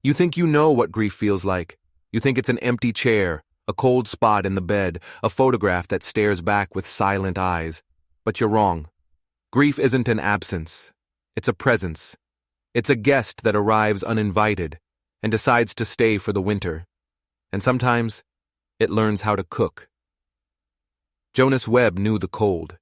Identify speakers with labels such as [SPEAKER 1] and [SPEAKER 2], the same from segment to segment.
[SPEAKER 1] You think you know what grief feels like. You think it's an empty chair, a cold spot in the bed, a photograph that stares back with silent eyes. But you're wrong. Grief isn't an absence. It's a presence. It's a guest that arrives uninvited and decides to stay for the winter. And sometimes, it learns how to cook. Jonas Webb knew the cold.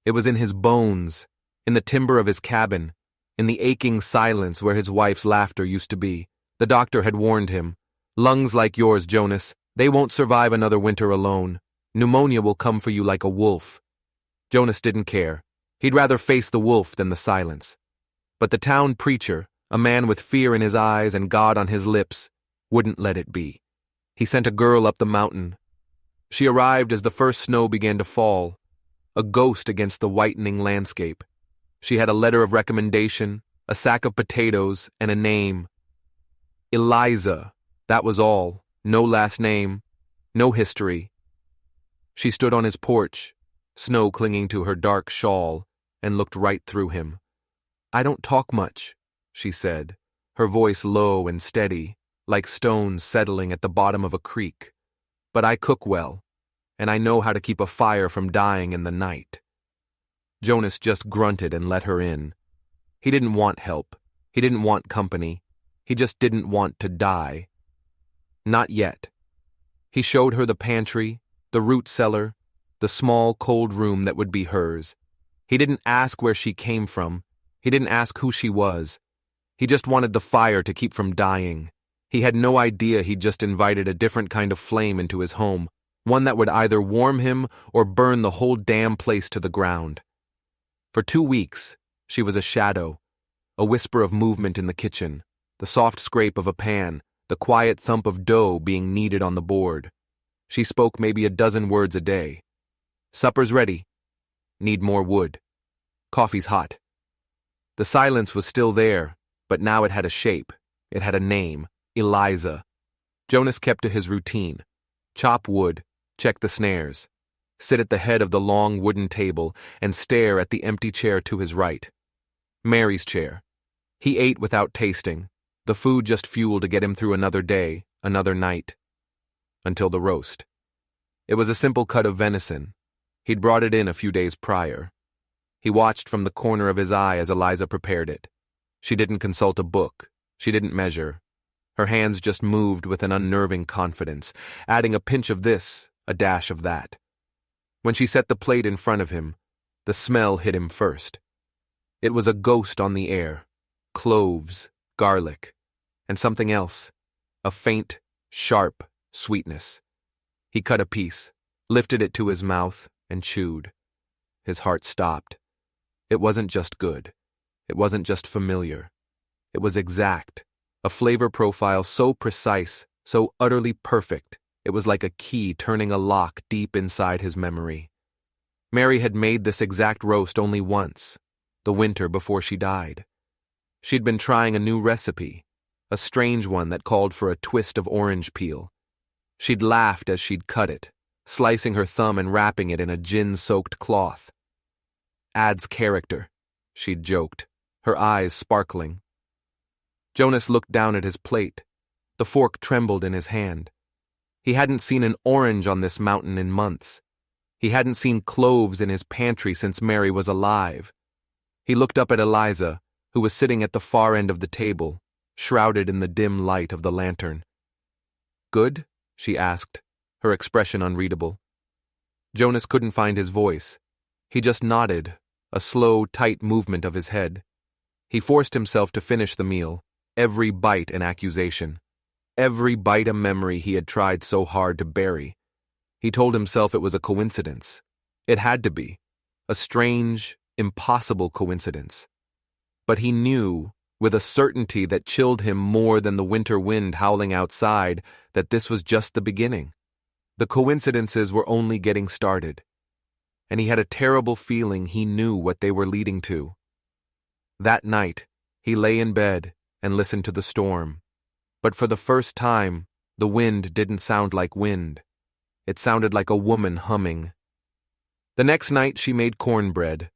[SPEAKER 1] It was in his bones, in the timber of his cabin, in the aching silence where his wife's laughter used to be. The doctor had warned him, "Lungs like yours, Jonas, they won't survive another winter alone. Pneumonia will come for you like a wolf." Jonas didn't care. He'd rather face the wolf than the silence. But the town preacher, a man with fear in his eyes and God on his lips, wouldn't let it be. He sent a girl up the mountain. She arrived as the first snow began to fall, a ghost against the whitening landscape. She had a letter of recommendation, a sack of potatoes, and a name. Eliza, that was all. No last name, no history. She stood on his porch, snow clinging to her dark shawl, and looked right through him. "I don't talk much," she said, her voice low and steady, like stones settling at the bottom of a creek. "But I cook well, and I know how to keep a fire from dying in the night." Jonas just grunted and let her in. He didn't want help. He didn't want company. He just didn't want to die. Not yet. He showed her the pantry, the root cellar, the small, cold room that would be hers. He didn't ask where she came from. He didn't ask who she was. He just wanted the fire to keep from dying. He had no idea he'd just invited a different kind of flame into his home, one that would either warm him or burn the whole damn place to the ground. For 2 weeks, she was a shadow, a whisper of movement in the kitchen, the soft scrape of a pan, the quiet thump of dough being kneaded on the board. She spoke maybe a dozen words a day. "Supper's ready. Need more wood. Coffee's hot." The silence was still there, but now it had a shape. It had a name, Eliza. Jonas kept to his routine. Chop wood, check the snares, sit at the head of the long wooden table and stare at the empty chair to his right. Mary's chair. He ate without tasting. The food just fuel to get him through another day, another night. Until the roast. It was a simple cut of venison. He'd brought it in a few days prior. He watched from the corner of his eye as Eliza prepared it. She didn't consult a book. She didn't measure. Her hands just moved with an unnerving confidence, adding a pinch of this, a dash of that. When she set the plate in front of him, the smell hit him first. It was a ghost on the air. Cloves, garlic, and something else. A faint, sharp sweetness. He cut a piece, lifted it to his mouth, and chewed. His heart stopped. It wasn't just good. It wasn't just familiar. It was exact. A flavor profile so precise, so utterly perfect, it was like a key turning a lock deep inside his memory. Mary had made this exact roast only once, the winter before she died. She'd been trying a new recipe, a strange one that called for a twist of orange peel. She'd laughed as she'd cut it, slicing her thumb and wrapping it in a gin-soaked cloth. "Adds character," she'd joked, her eyes sparkling. Jonas looked down at his plate. The fork trembled in his hand. He hadn't seen an orange on this mountain in months. He hadn't seen cloves in his pantry since Mary was alive. He looked up at Eliza, who was sitting at the far end of the table, shrouded in the dim light of the lantern. "Good?" she asked, her expression unreadable. Jonas couldn't find his voice. He just nodded, a slow, tight movement of his head. He forced himself to finish the meal, every bite an accusation, every bite a memory he had tried so hard to bury. He told himself it was a coincidence. It had to be. A strange, impossible coincidence. But he knew, with a certainty that chilled him more than the winter wind howling outside, that this was just the beginning. The coincidences were only getting started. And he had a terrible feeling he knew what they were leading to. That night, he lay in bed and listened to the storm. But for the first time, the wind didn't sound like wind. It sounded like a woman humming. The next night she made cornbread,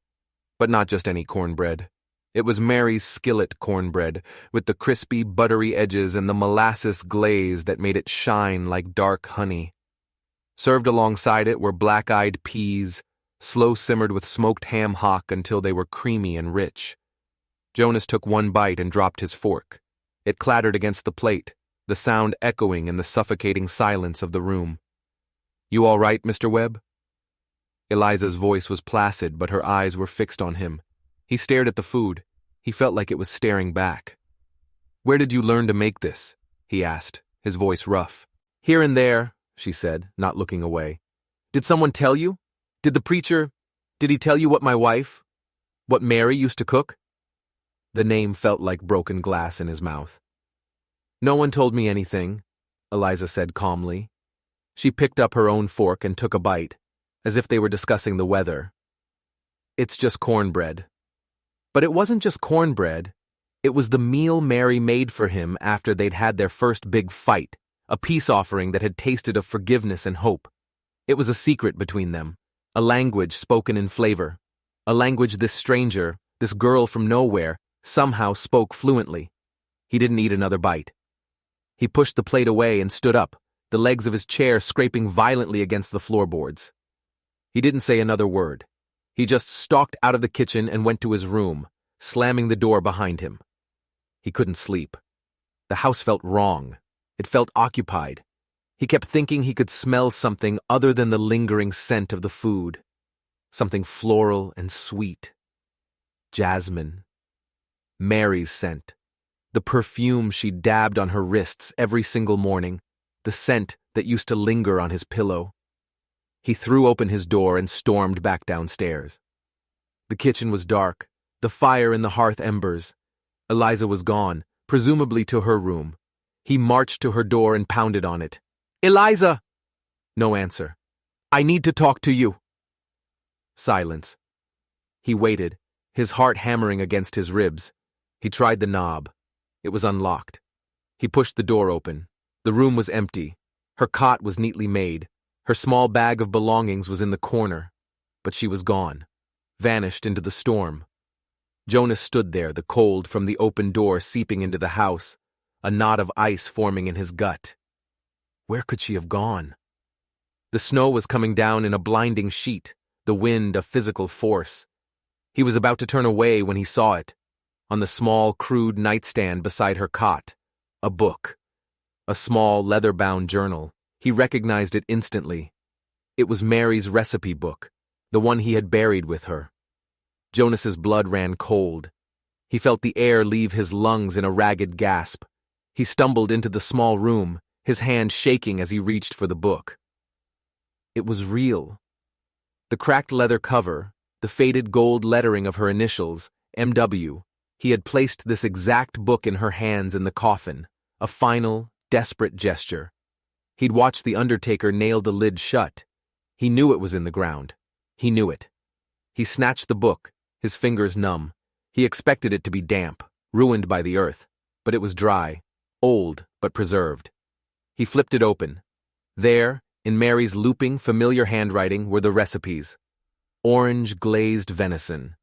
[SPEAKER 1] but not just any cornbread. It was Mary's skillet cornbread, with the crispy, buttery edges and the molasses glaze that made it shine like dark honey. Served alongside it were black-eyed peas, slow-simmered with smoked ham hock until they were creamy and rich. Jonas took one bite and dropped his fork. It clattered against the plate, the sound echoing in the suffocating silence of the room. "You all right, Mr. Webb?" Eliza's voice was placid, but her eyes were fixed on him. He stared at the food. He felt like it was staring back. "Where did you learn to make this?" he asked, his voice rough. "Here and there," she said, not looking away. "Did someone tell you? Did he tell you what Mary used to cook?" The name felt like broken glass in his mouth. "No one told me anything," Eliza said calmly. She picked up her own fork and took a bite, as if they were discussing the weather. "It's just cornbread." But it wasn't just cornbread. It was the meal Mary made for him after they'd had their first big fight, a peace offering that had tasted of forgiveness and hope. It was a secret between them, a language spoken in flavor, a language this stranger, this girl from nowhere, somehow spoke fluently. He didn't eat another bite. He pushed the plate away and stood up, the legs of his chair scraping violently against the floorboards. He didn't say another word. He just stalked out of the kitchen and went to his room, slamming the door behind him. He couldn't sleep. The house felt wrong. It felt occupied. He kept thinking he could smell something other than the lingering scent of the food. Something floral and sweet. Jasmine. Mary's scent. The perfume she dabbed on her wrists every single morning. The scent that used to linger on his pillow. He threw open his door and stormed back downstairs. The kitchen was dark, the fire in the hearth embers. Eliza was gone, presumably to her room. He marched to her door and pounded on it. "Eliza!" No answer. "I need to talk to you." Silence. He waited, his heart hammering against his ribs. He tried the knob. It was unlocked. He pushed the door open. The room was empty. Her cot was neatly made. Her small bag of belongings was in the corner. But she was gone. Vanished into the storm. Jonas stood there, the cold from the open door seeping into the house, a knot of ice forming in his gut. Where could she have gone? The snow was coming down in a blinding sheet, the wind a physical force. He was about to turn away when he saw it. On the small, crude nightstand beside her cot, a book. A small, leather-bound journal. He recognized it instantly. It was Mary's recipe book, the one he had buried with her. Jonas's blood ran cold. He felt the air leave his lungs in a ragged gasp. He stumbled into the small room, his hand shaking as he reached for the book. It was real. The cracked leather cover, the faded gold lettering of her initials, M.W., he had placed this exact book in her hands in the coffin, a final, desperate gesture. He'd watched the undertaker nail the lid shut. He knew it was in the ground. He knew it. He snatched the book, his fingers numb. He expected it to be damp, ruined by the earth, but it was dry, old but preserved. He flipped it open. There, in Mary's looping, familiar handwriting, were the recipes. Orange glazed venison.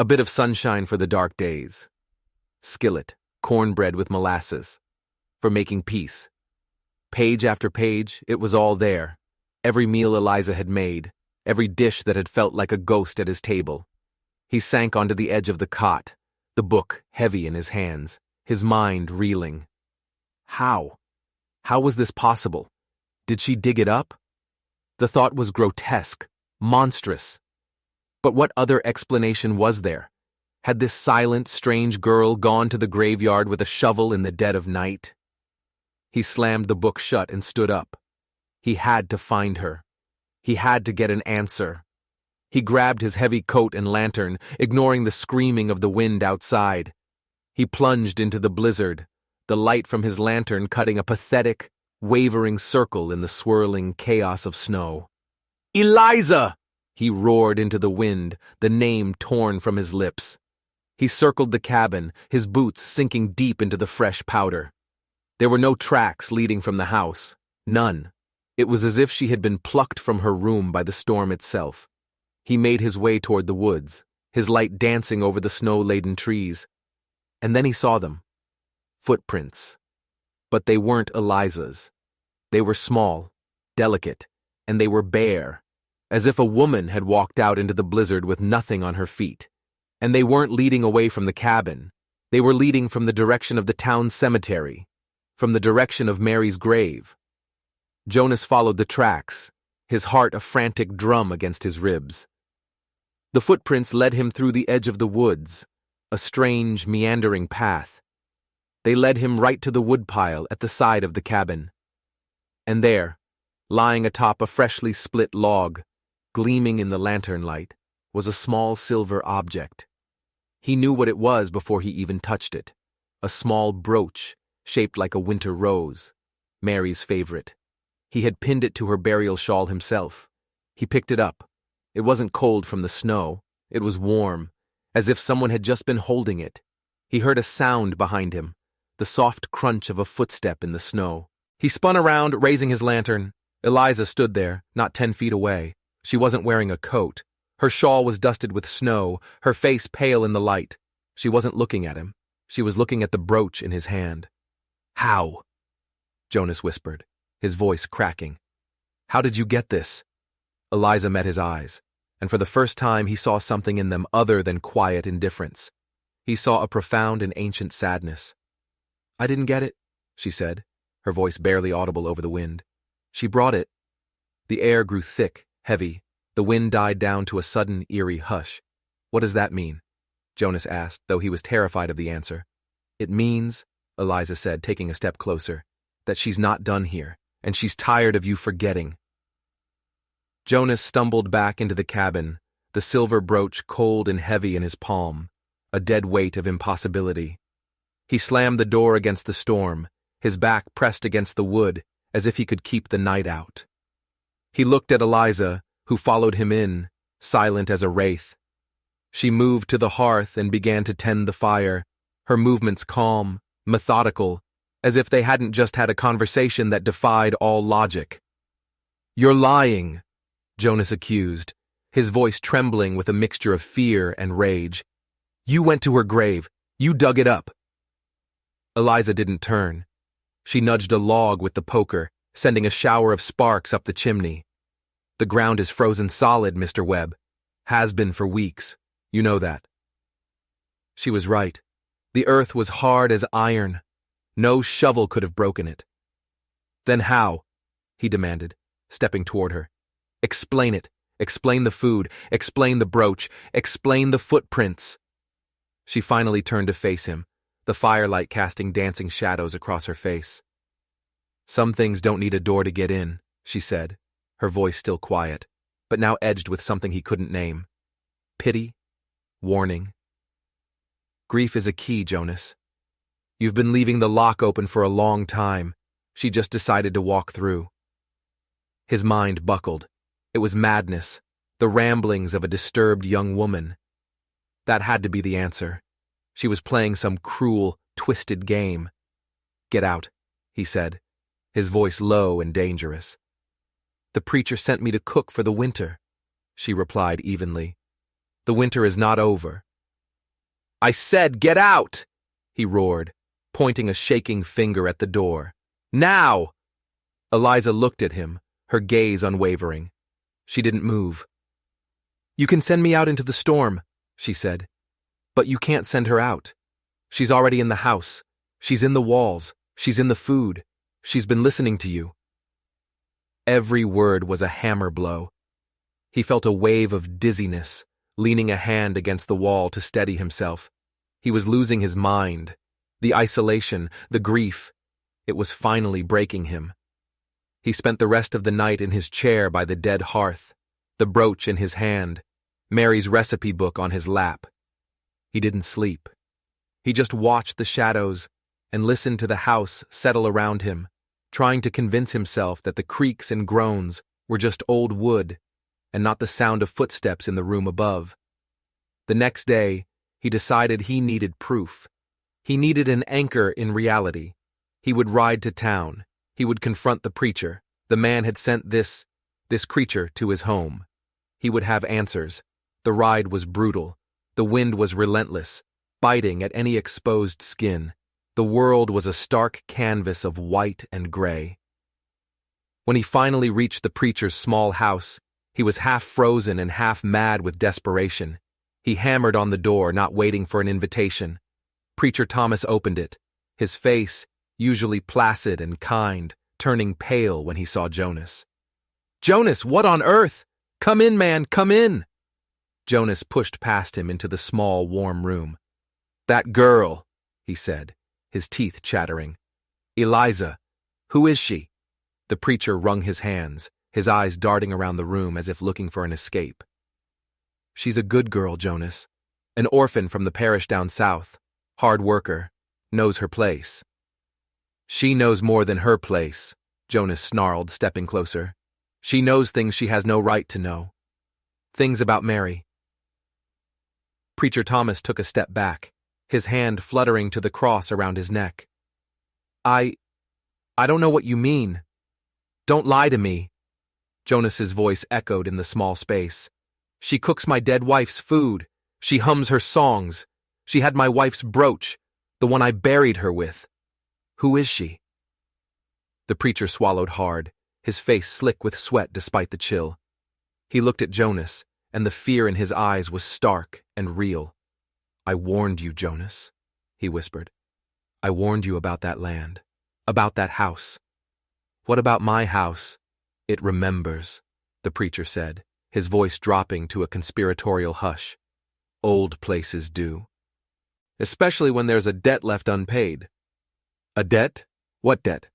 [SPEAKER 1] A bit of sunshine for the dark days. Skillet, cornbread with molasses. For making peace. Page after page, it was all there. Every meal Eliza had made, every dish that had felt like a ghost at his table. He sank onto the edge of the cot, the book heavy in his hands, his mind reeling. How? How was this possible? Did she dig it up? The thought was grotesque, monstrous. But what other explanation was there? Had this silent, strange girl gone to the graveyard with a shovel in the dead of night? He slammed the book shut and stood up. He had to find her. He had to get an answer. He grabbed his heavy coat and lantern, ignoring the screaming of the wind outside. He plunged into the blizzard, the light from his lantern cutting a pathetic, wavering circle in the swirling chaos of snow. "Eliza!" He roared into the wind, the name torn from his lips. He circled the cabin, his boots sinking deep into the fresh powder. There were no tracks leading from the house. None. It was as if she had been plucked from her room by the storm itself. He made his way toward the woods, his light dancing over the snow-laden trees. And then he saw them. Footprints. But they weren't Eliza's. They were small, delicate, and they were bare, as if a woman had walked out into the blizzard with nothing on her feet. And they weren't leading away from the cabin. They were leading from the direction of the town cemetery, from the direction of Mary's grave. Jonas followed the tracks, his heart a frantic drum against his ribs. The footprints led him through the edge of the woods, a strange, meandering path. They led him right to the woodpile at the side of the cabin. And there, lying atop a freshly split log, gleaming in the lantern light, was a small silver object. He knew what it was before he even touched it. A small brooch, shaped like a winter rose, Mary's favorite. He had pinned it to her burial shawl himself. He picked it up. It wasn't cold from the snow. It was warm, as if someone had just been holding it. He heard a sound behind him, the soft crunch of a footstep in the snow. He spun around, raising his lantern. Eliza stood there, not 10 feet away. She wasn't wearing a coat. Her shawl was dusted with snow, her face pale in the light. She wasn't looking at him. She was looking at the brooch in his hand. "How?" Jonas whispered, his voice cracking. "How did you get this?" Eliza met his eyes, and for the first time he saw something in them other than quiet indifference. He saw a profound and ancient sadness. "I didn't get it," she said, her voice barely audible over the wind. "She brought it." The air grew thick, heavy. The wind died down to a sudden, eerie hush. "What does that mean?" Jonas asked, though he was terrified of the answer. "It means," Eliza said, taking a step closer, "that she's not done here, and she's tired of you forgetting." Jonas stumbled back into the cabin, the silver brooch cold and heavy in his palm, a dead weight of impossibility. He slammed the door against the storm, his back pressed against the wood, as if he could keep the night out. He looked at Eliza, who followed him in, silent as a wraith. She moved to the hearth and began to tend the fire, her movements calm, methodical, as if they hadn't just had a conversation that defied all logic. "You're lying," Jonas accused, his voice trembling with a mixture of fear and rage. "You went to her grave. You dug it up." Eliza didn't turn. She nudged a log with the poker, sending a shower of sparks up the chimney. "The ground is frozen solid, Mr. Webb. Has been for weeks. You know that." She was right. The earth was hard as iron. No shovel could have broken it. "Then how?" he demanded, stepping toward her. "Explain it. Explain the food. Explain the brooch. Explain the footprints." She finally turned to face him, the firelight casting dancing shadows across her face. "Some things don't need a door to get in," she said, her voice still quiet, but now edged with something he couldn't name. Pity, warning. "Grief is a key, Jonas. You've been leaving the lock open for a long time. She just decided to walk through." His mind buckled. It was madness, the ramblings of a disturbed young woman. That had to be the answer. She was playing some cruel, twisted game. "Get out," he said, his voice low and dangerous. "The preacher sent me to cook for the winter," she replied evenly. "The winter is not over." "I said get out!" he roared, pointing a shaking finger at the door. "Now!" Eliza looked at him, her gaze unwavering. She didn't move. "You can send me out into the storm," she said. "But you can't send her out. She's already in the house. She's in the walls. She's in the food. She's been listening to you." Every word was a hammer blow. He felt a wave of dizziness, leaning a hand against the wall to steady himself. He was losing his mind. The isolation, the grief, it was finally breaking him. He spent the rest of the night in his chair by the dead hearth, the brooch in his hand, Mary's recipe book on his lap. He didn't sleep. He just watched the shadows and listened to the house settle around him, trying to convince himself that the creaks and groans were just old wood and not the sound of footsteps in the room above. The next day, he decided he needed proof. He needed an anchor in reality. He would ride to town. He would confront the preacher. The man had sent this creature to his home. He would have answers. The ride was brutal. The wind was relentless, biting at any exposed skin. The world was a stark canvas of white and gray. When he finally reached the preacher's small house, he was half frozen and half mad with desperation. He hammered on the door, not waiting for an invitation. Preacher Thomas opened it, his face, usually placid and kind, turning pale when he saw Jonas. "Jonas, what on earth? Come in, man, come in!" Jonas pushed past him into the small, warm room. "That girl," he said, his teeth chattering. "Eliza, who is she?" The preacher wrung his hands, his eyes darting around the room as if looking for an escape. "She's a good girl, Jonas. An orphan from the parish down south. Hard worker. Knows her place." "She knows more than her place," Jonas snarled, stepping closer. "She knows things she has no right to know. Things about Mary." Preacher Thomas took a step back, his hand fluttering to the cross around his neck. I don't know what you mean. Don't lie to me." Jonas's voice echoed in the small space. "She cooks my dead wife's food. She hums her songs. She had my wife's brooch, the one I buried her with. Who is she?" The preacher swallowed hard, his face slick with sweat despite the chill. He looked at Jonas, and the fear in his eyes was stark and real. "I warned you, Jonas," he whispered. "I warned you about that land, about that house." "What about my house?" "It remembers," the preacher said, his voice dropping to a conspiratorial hush. "Old places do. Especially when there's a debt left unpaid." "A debt? What debt?"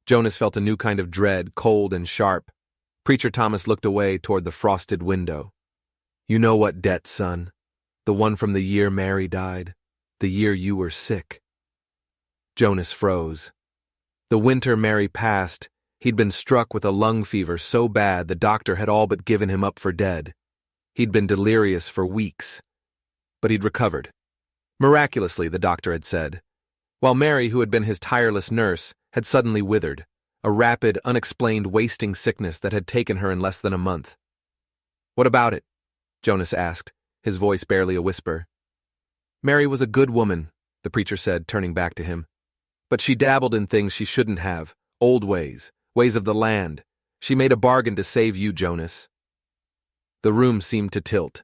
[SPEAKER 1] Jonas felt a new kind of dread, cold and sharp. Preacher Thomas looked away toward the frosted window. "You know what debt, son. The one from the year Mary died. The year you were sick." Jonas froze. The winter Mary passed, he'd been struck with a lung fever so bad the doctor had all but given him up for dead. He'd been delirious for weeks. But he'd recovered. Miraculously, the doctor had said. While Mary, who had been his tireless nurse, had suddenly withered, a rapid, unexplained wasting sickness that had taken her in less than a month. "What about it?" Jonas asked, his voice barely a whisper. "Mary was a good woman," the preacher said, turning back to him. "But she dabbled in things she shouldn't have, old ways, ways of the land. She made a bargain to save you, Jonas." The room seemed to tilt.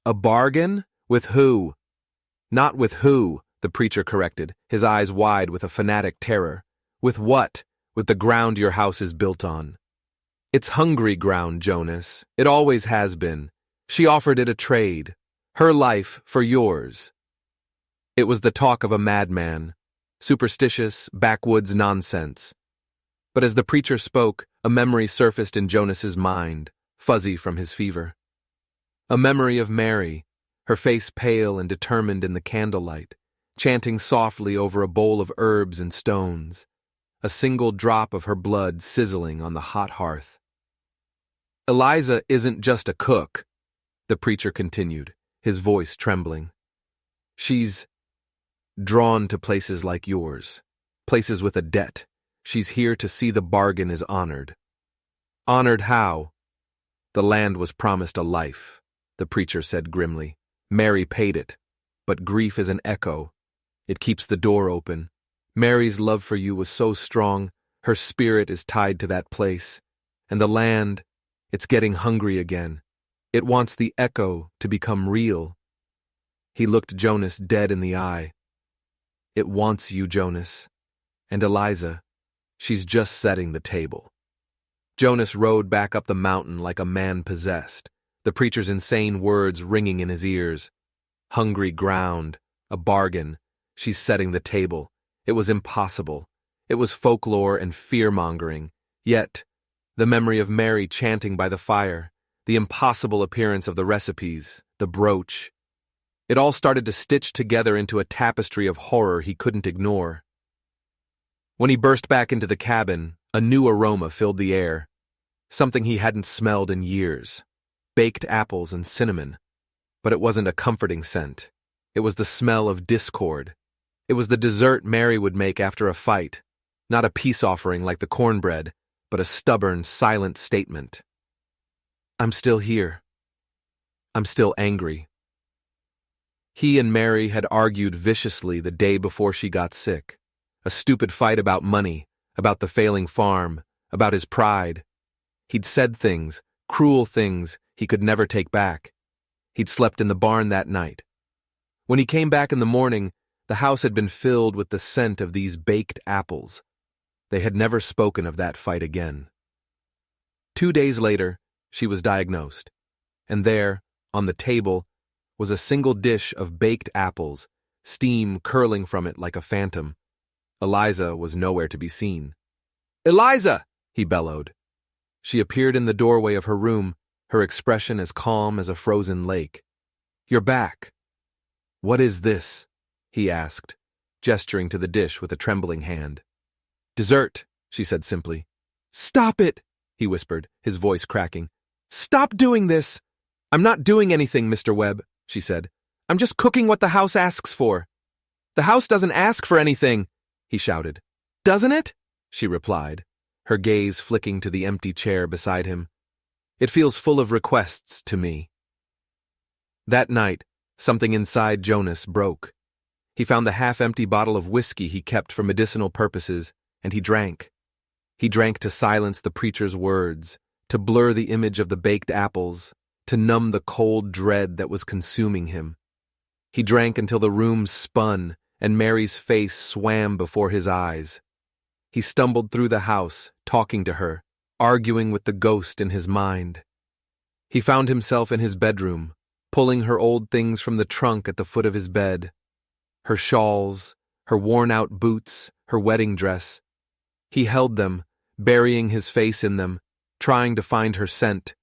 [SPEAKER 1] "A bargain? With who?" "Not with who," the preacher corrected, his eyes wide with a fanatic terror. "With what? With the ground your house is built on." "It's hungry ground, Jonas. It always has been. She offered it a trade. Her life for yours." It was the talk of a madman. Superstitious, backwoods nonsense. But as the preacher spoke, a memory surfaced in Jonas's mind, fuzzy from his fever. A memory of Mary, her face pale and determined in the candlelight, chanting softly over a bowl of herbs and stones, a single drop of her blood sizzling on the hot hearth. "Eliza isn't just a cook," the preacher continued, his voice trembling. "She's drawn to places like yours, places with a debt. She's here to see the bargain is honored." "Honored how?" "The land was promised a life," the preacher said grimly. "Mary paid it, but grief is an echo. It keeps the door open. Mary's love for you was so strong, her spirit is tied to that place. And the land, it's getting hungry again. It wants the echo to become real." He looked Jonas dead in the eye. "It wants you, Jonas. And Eliza, she's just setting the table." Jonas rode back up the mountain like a man possessed, the preacher's insane words ringing in his ears. Hungry ground, a bargain, she's setting the table. It was impossible. It was folklore and fear-mongering. Yet, the memory of Mary chanting by the fire, the impossible appearance of the recipes, the brooch. It all started to stitch together into a tapestry of horror he couldn't ignore. When he burst back into the cabin, a new aroma filled the air. Something he hadn't smelled in years. Baked apples and cinnamon. But it wasn't a comforting scent. It was the smell of discord. It was the dessert Mary would make after a fight. Not a peace offering like the cornbread, but a stubborn, silent statement. "I'm still here. I'm still angry." He and Mary had argued viciously the day before she got sick. A stupid fight about money, about the failing farm, about his pride. He'd said things, cruel things, he could never take back. He'd slept in the barn that night. When he came back in the morning, the house had been filled with the scent of these baked apples. They had never spoken of that fight again. 2 days later, she was diagnosed, and there, on the table, was a single dish of baked apples, steam curling from it like a phantom. Eliza was nowhere to be seen. "Eliza!" he bellowed. She appeared in the doorway of her room, her expression as calm as a frozen lake. "You're back." "What is this?" he asked, gesturing to the dish with a trembling hand. "Dessert," she said simply. "Stop it," he whispered, his voice cracking. "Stop doing this." "I'm not doing anything, Mr. Webb," she said. "I'm just cooking what the house asks for." "The house doesn't ask for anything," he shouted. "Doesn't it?" she replied, her gaze flicking to the empty chair beside him. "It feels full of requests to me." That night, something inside Jonas broke. He found the half-empty bottle of whiskey he kept for medicinal purposes, and he drank. He drank to silence the preacher's words, to blur the image of the baked apples, to numb the cold dread that was consuming him. He drank until the room spun and Mary's face swam before his eyes. He stumbled through the house, talking to her, arguing with the ghost in his mind. He found himself in his bedroom, pulling her old things from the trunk at the foot of his bed. Her shawls, her worn-out boots, her wedding dress. He held them, burying his face in them, trying to find her scent,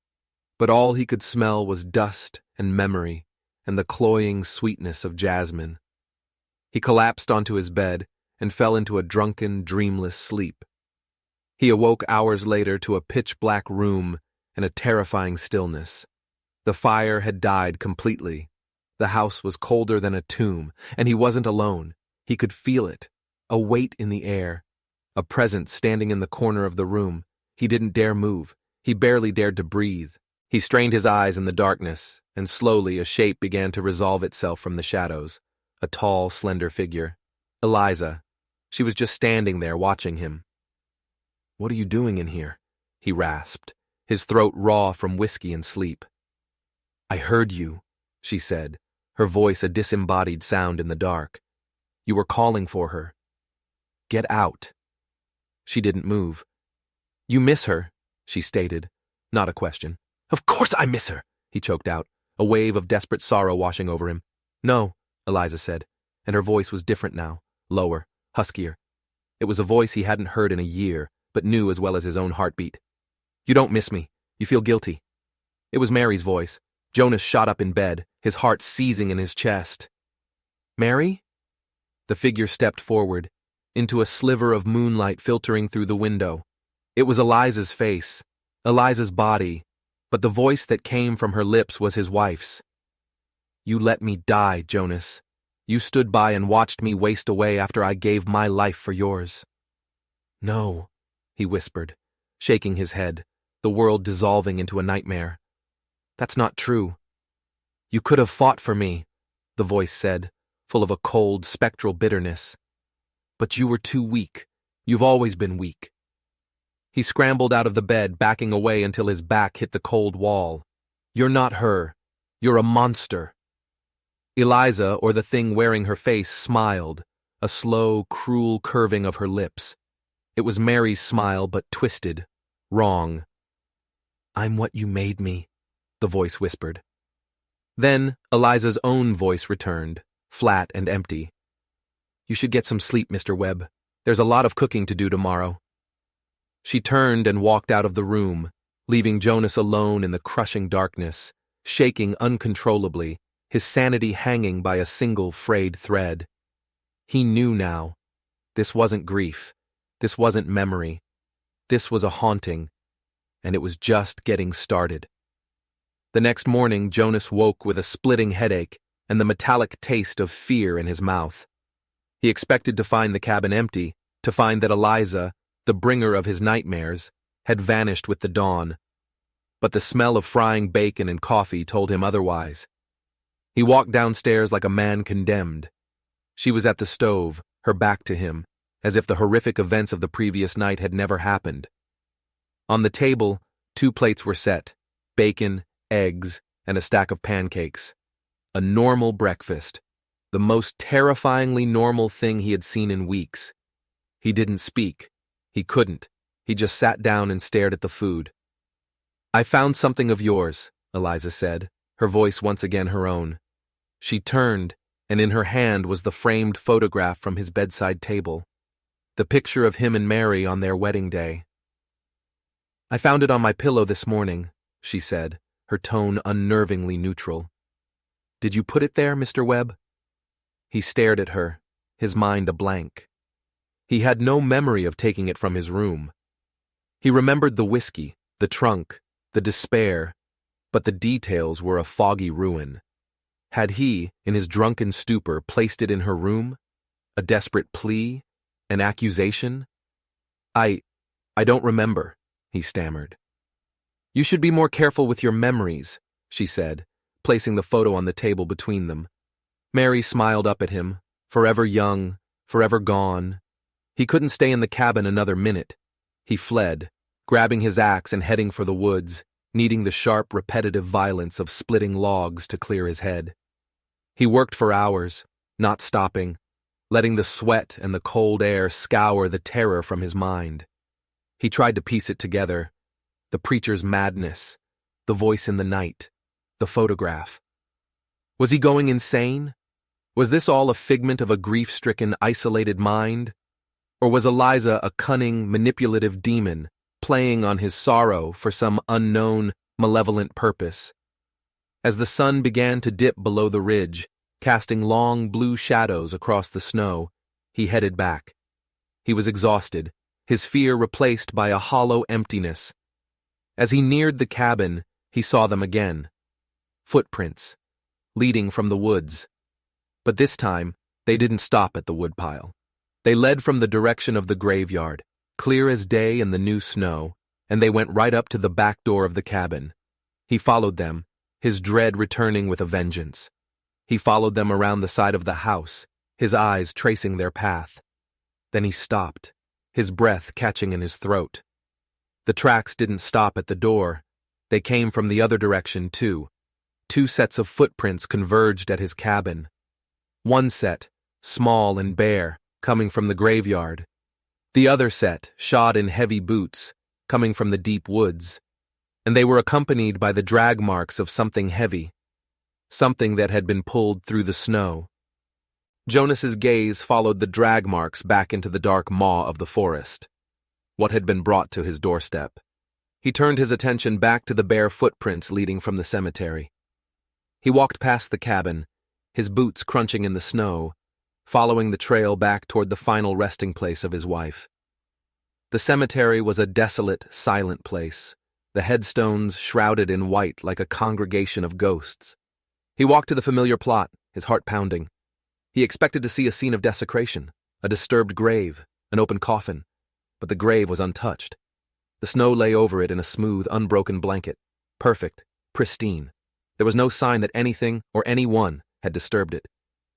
[SPEAKER 1] but all he could smell was dust and memory and the cloying sweetness of jasmine. He collapsed onto his bed and fell into a drunken, dreamless sleep. He awoke hours later to a pitch-black room and a terrifying stillness. The fire had died completely. The house was colder than a tomb, and he wasn't alone. He could feel it, a weight in the air, a presence standing in the corner of the room. He didn't dare move. He barely dared to breathe. He strained his eyes in the darkness, and slowly a shape began to resolve itself from the shadows. A tall, slender figure. Eliza. She was just standing there watching him. "What are you doing in here?" he rasped, his throat raw from whiskey and sleep. "I heard you," she said, her voice a disembodied sound in the dark. "You were calling for her. Get out." She didn't move. "You miss her," she stated, not a question. "Of course I miss her," he choked out, a wave of desperate sorrow washing over him. "No," Eliza said, and her voice was different now, lower, huskier. It was a voice he hadn't heard in a year, but knew as well as his own heartbeat. "You don't miss me. You feel guilty." It was Mary's voice. Jonas shot up in bed, his heart seizing in his chest. "Mary?" The figure stepped forward, into a sliver of moonlight filtering through the window. It was Eliza's face, Eliza's body, but the voice that came from her lips was his wife's. "You let me die, Jonas. You stood by and watched me waste away after I gave my life for yours." "No," he whispered, shaking his head, the world dissolving into a nightmare. "That's not true." "You could have fought for me," the voice said, full of a cold, spectral bitterness. "But you were too weak. You've always been weak." He scrambled out of the bed, backing away until his back hit the cold wall. "You're not her. You're a monster." Eliza, or the thing wearing her face, smiled, a slow, cruel curving of her lips. It was Mary's smile, but twisted, wrong. "I'm what you made me," the voice whispered. Then Eliza's own voice returned, flat and empty. "You should get some sleep, Mr. Webb. There's a lot of cooking to do tomorrow." She turned and walked out of the room, leaving Jonas alone in the crushing darkness, shaking uncontrollably, his sanity hanging by a single frayed thread. He knew now. This wasn't grief. This wasn't memory. This was a haunting, and it was just getting started. The next morning, Jonas woke with a splitting headache and the metallic taste of fear in his mouth. He expected to find the cabin empty, to find that Eliza, the bringer of his nightmares, had vanished with the dawn. But the smell of frying bacon and coffee told him otherwise. He walked downstairs like a man condemned. She was at the stove, her back to him, as if the horrific events of the previous night had never happened. On the table, 2 plates were set, bacon, eggs, and a stack of pancakes. A normal breakfast, the most terrifyingly normal thing he had seen in weeks. He didn't speak. He couldn't. He just sat down and stared at the food. "I found something of yours," Eliza said, her voice once again her own. She turned, and in her hand was the framed photograph from his bedside table, the picture of him and Mary on their wedding day. "I found it on my pillow this morning," she said, her tone unnervingly neutral. "Did you put it there, Mr. Webb?" He stared at her, his mind a blank. He had no memory of taking it from his room. He remembered the whiskey, the trunk, the despair, but the details were a foggy ruin. Had he, in his drunken stupor, placed it in her room? A desperate plea? An accusation? I don't remember," he stammered. "You should be more careful with your memories," she said, placing the photo on the table between them. Mary smiled up at him, forever young, forever gone. He couldn't stay in the cabin another minute. He fled, grabbing his axe and heading for the woods, needing the sharp, repetitive violence of splitting logs to clear his head. He worked for hours, not stopping, letting the sweat and the cold air scour the terror from his mind. He tried to piece it together. The preacher's madness, the voice in the night, the photograph. Was he going insane? Was this all a figment of a grief-stricken, isolated mind? Or was Eliza a cunning, manipulative demon, playing on his sorrow for some unknown, malevolent purpose? As the sun began to dip below the ridge, casting long blue shadows across the snow, he headed back. He was exhausted, his fear replaced by a hollow emptiness. As he neared the cabin, he saw them again. Footprints, leading from the woods. But this time, they didn't stop at the woodpile. They led from the direction of the graveyard, clear as day in the new snow, and they went right up to the back door of the cabin. He followed them, his dread returning with a vengeance. He followed them around the side of the house, his eyes tracing their path. Then he stopped, his breath catching in his throat. The tracks didn't stop at the door. They came from the other direction, too. 2 sets of footprints converged at his cabin. One set, small and bare, coming from the graveyard. The other set, shod in heavy boots, coming from the deep woods. And they were accompanied by the drag marks of something heavy, something that had been pulled through the snow. Jonas's gaze followed the drag marks back into the dark maw of the forest. What had been brought to his doorstep? He turned his attention back to the bare footprints leading from the cemetery. He walked past the cabin, his boots crunching in the snow, following the trail back toward the final resting place of his wife. The cemetery was a desolate, silent place, the headstones shrouded in white like a congregation of ghosts. He walked to the familiar plot, his heart pounding. He expected to see a scene of desecration, a disturbed grave, an open coffin, but the grave was untouched. The snow lay over it in a smooth, unbroken blanket, perfect, pristine. There was no sign that anything or anyone had disturbed it.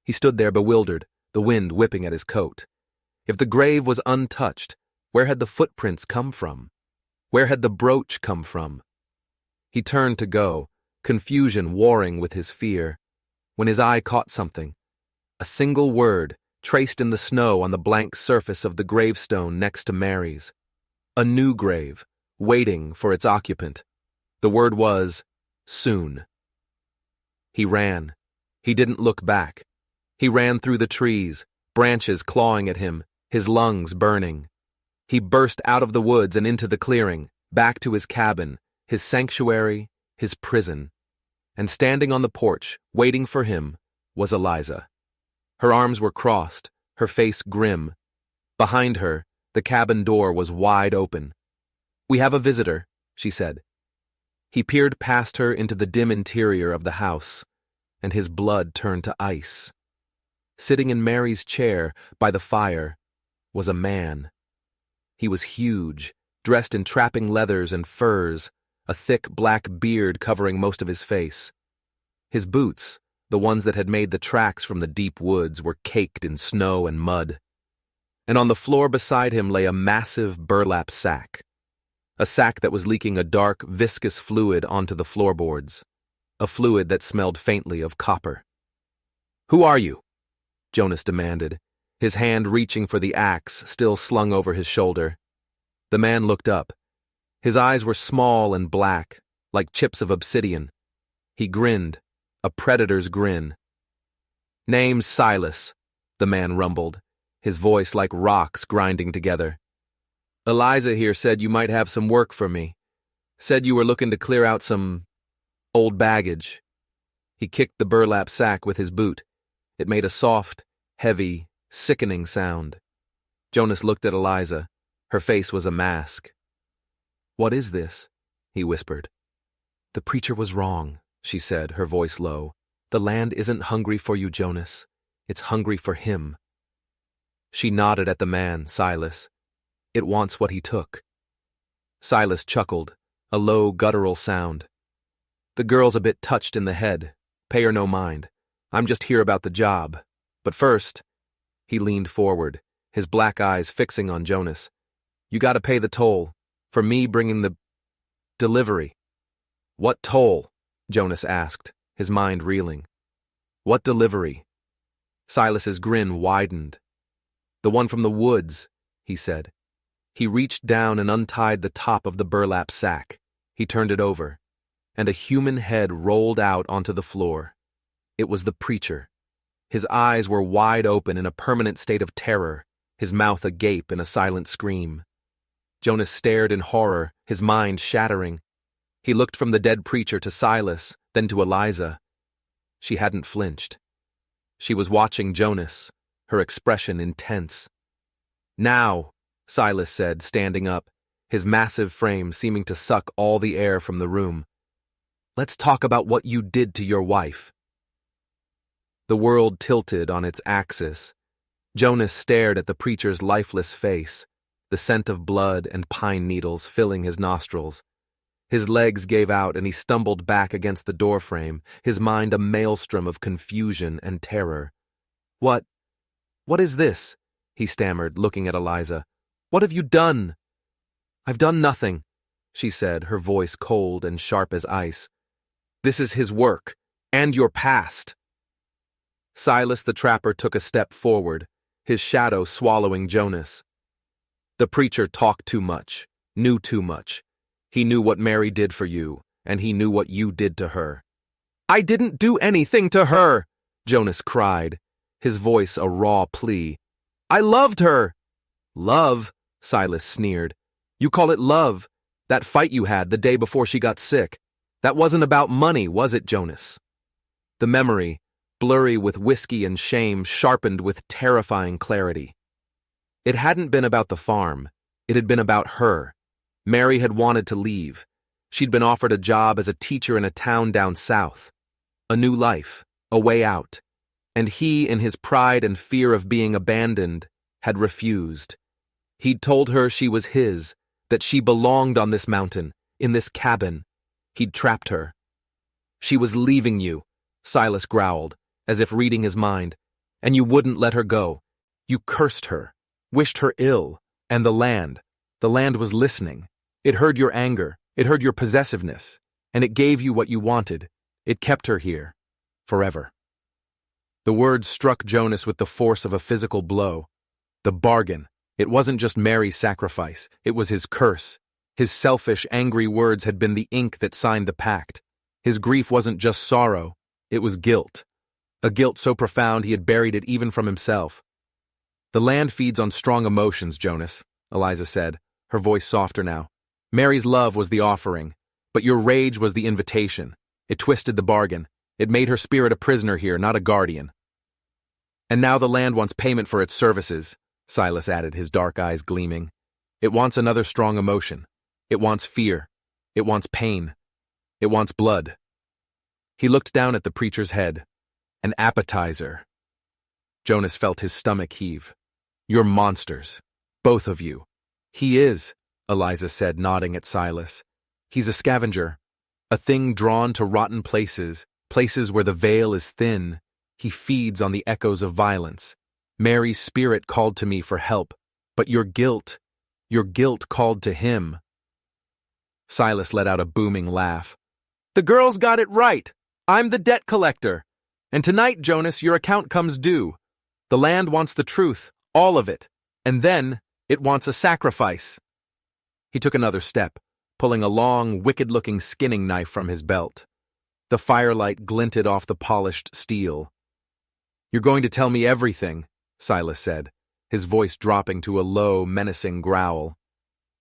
[SPEAKER 1] He stood there bewildered, the wind whipping at his coat. If the grave was untouched, where had the footprints come from? Where had the brooch come from? He turned to go, confusion warring with his fear, when his eye caught something. A single word, traced in the snow on the blank surface of the gravestone next to Mary's. A new grave, waiting for its occupant. The word was, soon. He ran. He didn't look back. He ran through the trees, branches clawing at him, his lungs burning. He burst out of the woods and into the clearing, back to his cabin, his sanctuary, his prison. And standing on the porch, waiting for him, was Eliza. Her arms were crossed, her face grim. Behind her, the cabin door was wide open. "We have a visitor," she said. He peered past her into the dim interior of the house, and his blood turned to ice. Sitting in Mary's chair, by the fire, was a man. He was huge, dressed in trapping leathers and furs, a thick black beard covering most of his face. His boots, the ones that had made the tracks from the deep woods, were caked in snow and mud. And on the floor beside him lay a massive burlap sack. A sack that was leaking a dark, viscous fluid onto the floorboards. A fluid that smelled faintly of copper. "Who are you?" Jonas demanded, his hand reaching for the axe still slung over his shoulder. The man looked up. His eyes were small and black, like chips of obsidian. He grinned, a predator's grin. "Name's Silas," the man rumbled, his voice like rocks grinding together. "Eliza here said you might have some work for me. Said you were looking to clear out some old baggage." He kicked the burlap sack with his boot. It made a soft, heavy, sickening sound. Jonas looked at Eliza. Her face was a mask. "What is this?" he whispered. "The preacher was wrong," she said, her voice low. "The land isn't hungry for you, Jonas. It's hungry for him." She nodded at the man, Silas. "It wants what he took." Silas chuckled, a low, guttural sound. "The girl's a bit touched in the head. Pay her no mind. I'm just here about the job. But first," he leaned forward, his black eyes fixing on Jonas, "you gotta pay the toll, for me bringing the delivery." "What toll?" Jonas asked, his mind reeling. "What delivery?" Silas's grin widened. "The one from the woods," he said. He reached down and untied the top of the burlap sack. He turned it over, and a human head rolled out onto the floor. It was the preacher. His eyes were wide open in a permanent state of terror, his mouth agape in a silent scream. Jonas stared in horror, his mind shattering. He looked from the dead preacher to Silas, then to Eliza. She hadn't flinched. She was watching Jonas, her expression intense. "Now," Silas said, standing up, his massive frame seeming to suck all the air from the room. "Let's talk about what you did to your wife." The world tilted on its axis. Jonas stared at the preacher's lifeless face, the scent of blood and pine needles filling his nostrils. His legs gave out and he stumbled back against the doorframe, his mind a maelstrom of confusion and terror. What is this?" he stammered, looking at Eliza. "What have you done?" "I've done nothing," she said, her voice cold and sharp as ice. "This is his work, and your past." Silas the trapper took a step forward, his shadow swallowing Jonas. "The preacher talked too much, knew too much. He knew what Mary did for you, and he knew what you did to her." "I didn't do anything to her!" Jonas cried, his voice a raw plea. "I loved her!" "Love?" Silas sneered. "You call it love? That fight you had the day before she got sick. That wasn't about money, was it, Jonas?" The memory, blurry with whiskey and shame, sharpened with terrifying clarity. It hadn't been about the farm. It had been about her. Mary had wanted to leave. She'd been offered a job as a teacher in a town down south. A new life, a way out. And he, in his pride and fear of being abandoned, had refused. He'd told her she was his, that she belonged on this mountain, in this cabin. He'd trapped her. "She was leaving you," Silas growled, as if reading his mind, "and you wouldn't let her go. You cursed her, wished her ill, and the land was listening. It heard your anger, it heard your possessiveness, and it gave you what you wanted. It kept her here, forever." The words struck Jonas with the force of a physical blow. The bargain. It wasn't just Mary's sacrifice, it was his curse. His selfish, angry words had been the ink that signed the pact. His grief wasn't just sorrow, it was guilt. A guilt so profound he had buried it even from himself. "The land feeds on strong emotions, Jonas," Eliza said, her voice softer now. "Mary's love was the offering, but your rage was the invitation. It twisted the bargain. It made her spirit a prisoner here, not a guardian." "And now the land wants payment for its services," Silas added, his dark eyes gleaming. "It wants another strong emotion. It wants fear. It wants pain. It wants blood." He looked down at the preacher's head. An appetizer. Jonas felt his stomach heave. "You're monsters. Both of you." "He is," Eliza said, nodding at Silas. "He's a scavenger. A thing drawn to rotten places, Places where the veil is thin, he feeds on the echoes of violence. Mary's spirit called to me for help, but your guilt called to him. Silas let out a booming laugh. The girls got it right. I'm the debt collector. And tonight, Jonas, your account comes due. The land wants the truth, all of it, and then it wants a sacrifice. He took another step, pulling a long, wicked-looking skinning knife from his belt. The firelight glinted off the polished steel. You're going to tell me everything, Silas said, his voice dropping to a low, menacing growl.